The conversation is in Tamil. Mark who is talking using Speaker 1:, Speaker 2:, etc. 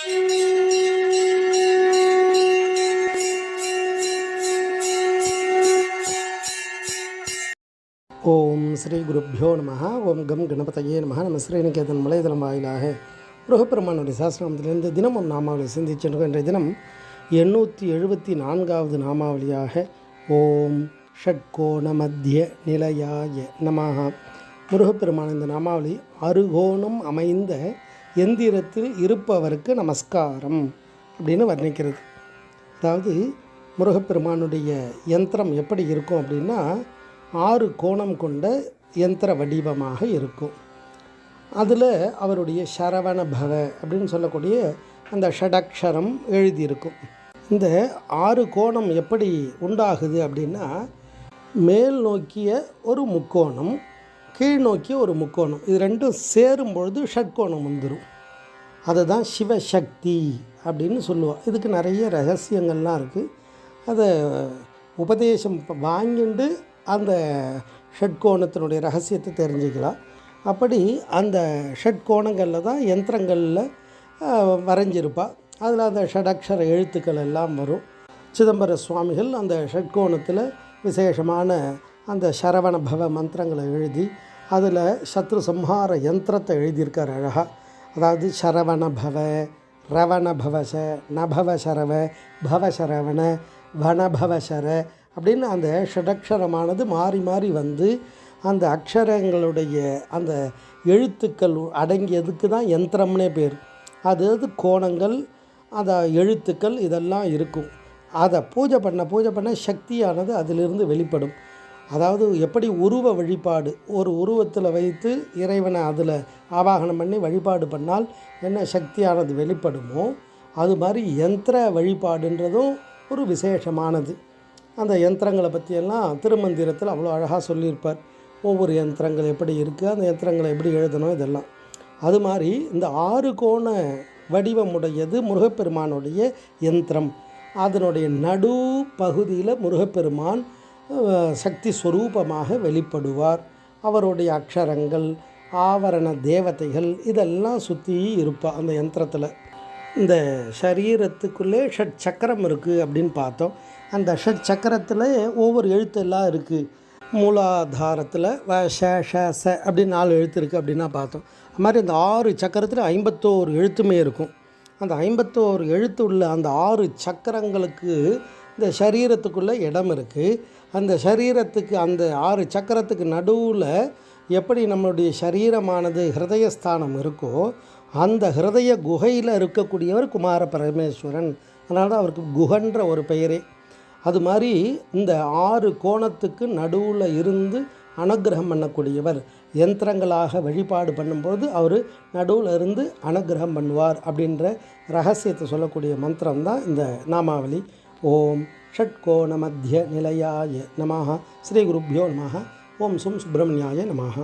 Speaker 1: ஓம் ஸ்ரீ குருப்யோ நம. ஓம் கம் கணபதையே நம. நம்ம ஸ்ரீநிகேதன் மலைதளம் வாயிலாக முருகப்பெருமானுடைய சாஸ்திரத்திலிருந்து தினமும் நாமாவளி சிந்திச்சென்றோம். இன்றைய தினம் 874வது நாமாவளியாக ஓம் ஷட்கோண மத்திய நிலையாய நமஹ. முருகப்பெருமான் இந்த நாமாவளி அறுகோணம் அமைந்த எந்திரத்தில் இருப்பவருக்கு நமஸ்காரம் அப்படின்னு வர்ணிக்கிறது. அதாவது முருகப்பெருமானுடைய யந்திரம் எப்படி இருக்கும் அப்படின்னா 6 கோணம் கொண்ட யந்திர வடிவமாக இருக்கும். அதில் அவருடைய சரவண பவ அப்படின்னு சொல்லக்கூடிய அந்த ஷடக்ஷரம் எழுதியிருக்கும். இந்த 6 கோணம் எப்படி உண்டாகுது அப்படின்னா, மேல் நோக்கிய ஒரு முக்கோணம், கீழ் நோக்கிய ஒரு முக்கோணம், இது ரெண்டும் சேரும் பொழுது ஷட்கோணம் வந்துடும். அதுதான் சிவசக்தி அப்படின்னு சொல்லுவோம். இதுக்கு நிறைய ரகசியங்கள்லாம் இருக்குது. அதை உபதேசம் வாங்கிட்டு அந்த ஷட்கோணத்தினுடைய ரகசியத்தை தெரிஞ்சுக்கலாம். அப்படி அந்த ஷட்கோணங்களில் தான் யந்திரங்களில் வரைஞ்சிருப்பாள். அதில் அந்த ஷடக்ஷர எழுத்துக்கள் எல்லாம் வரும். சிதம்பர சுவாமிகள் அந்த ஷட்கோணத்தில் விசேஷமான அந்த சரவண பவ மந்திரங்களை எழுதி அதில் சத்ரு சம்ஹார யந்திரத்தை எழுதியிருக்கார் அழகாக. அதாவது சரவண பவ, ரவண பவச, நபவ சரவ, பவசரவண, வனபவசர அப்படின்னு அந்த ஷடக்ஷரமானது மாறி மாறி வந்து அந்த அக்ஷரங்களுடைய அந்த எழுத்துக்கள் அடங்கியதுக்கு தான் யந்திரம்னே பேர். அது கோணங்கள், அந்த எழுத்துக்கள் இதெல்லாம் இருக்கும். அதை பூஜை பண்ண சக்தியானது அதிலிருந்து வெளிப்படும். அதாவது எப்படி உருவ வழிபாடு, ஒரு உருவத்தில் வைத்து இறைவனை அதில் ஆவாகனம் பண்ணி வழிபாடு பண்ணால் என்ன சக்தியானது வெளிப்படுமோ, அது மாதிரி யந்திர வழிபாடுன்றதும் ஒரு விசேஷமானது. அந்த யந்திரங்களை பற்றியெல்லாம் திருமந்திரத்தில் அவ்வளோ அழகாக சொல்லியிருப்பார். ஒவ்வொரு யந்திரங்கள் எப்படி இருக்குது, அந்த யந்திரங்களை எப்படி எழுதணும், இதெல்லாம். அது மாதிரி இந்த 6 கோண வடிவமுடையது முருகப்பெருமானுடைய யந்திரம். அதனுடைய நடு பகுதியில் முருகப்பெருமான் சக்தி ஸ்வரூபமாக வெளிப்படுவார். அவருடைய அக்ஷரங்கள், ஆவரண தேவதைகள் இதெல்லாம் சுற்றி இருப்பாள் அந்த யந்திரத்தில். இந்த சரீரத்துக்குள்ளே ஷட் சக்கரம் இருக்குது அப்படின்னு பார்த்தோம். அந்த ஷட் சக்கரத்தில் ஒவ்வொரு எழுத்தெல்லாம் இருக்குது. மூலாதாரத்தில் ச அப்படின்னு 4 எழுத்து இருக்குது அப்படின்னா பார்த்தோம். அது மாதிரி அந்த 6 சக்கரத்தில் 51 எழுத்துமே இருக்கும். அந்த 51 எழுத்து உள்ள அந்த 6 சக்கரங்களுக்கு இந்த சரீரத்துக்குள்ளே இடம் இருக்குது. அந்த சரீரத்துக்கு அந்த 6 சக்கரத்துக்கு நடுவில் எப்படி நம்மளுடைய சரீரமானது ஹிருதயஸ்தானம் இருக்கோ, அந்த ஹிருதய குகையில் இருக்கக்கூடியவர் குமார பரமேஸ்வரன். அதனால தான் அவருக்கு குகன்ற ஒரு பெயரே. அது மாதிரி இந்த 6 கோணத்துக்கு நடுவில் இருந்து அனுகிரகம் பண்ணக்கூடியவர். யந்திரங்களாக வழிபாடு பண்ணும்போது அவர் நடுவில் இருந்து அனுகிரகம் பண்ணுவார் அப்படின்ற ரகசியத்தை சொல்லக்கூடிய மந்திரம் தான் இந்த நாமாவளி. ஓம் ஷட்கோண மத்திய நிலையாய நமஹ. ஸ்ரீ குருப்யோ நமஹ. ஓம் சும் சுப்பிரமணியாய நமஹ.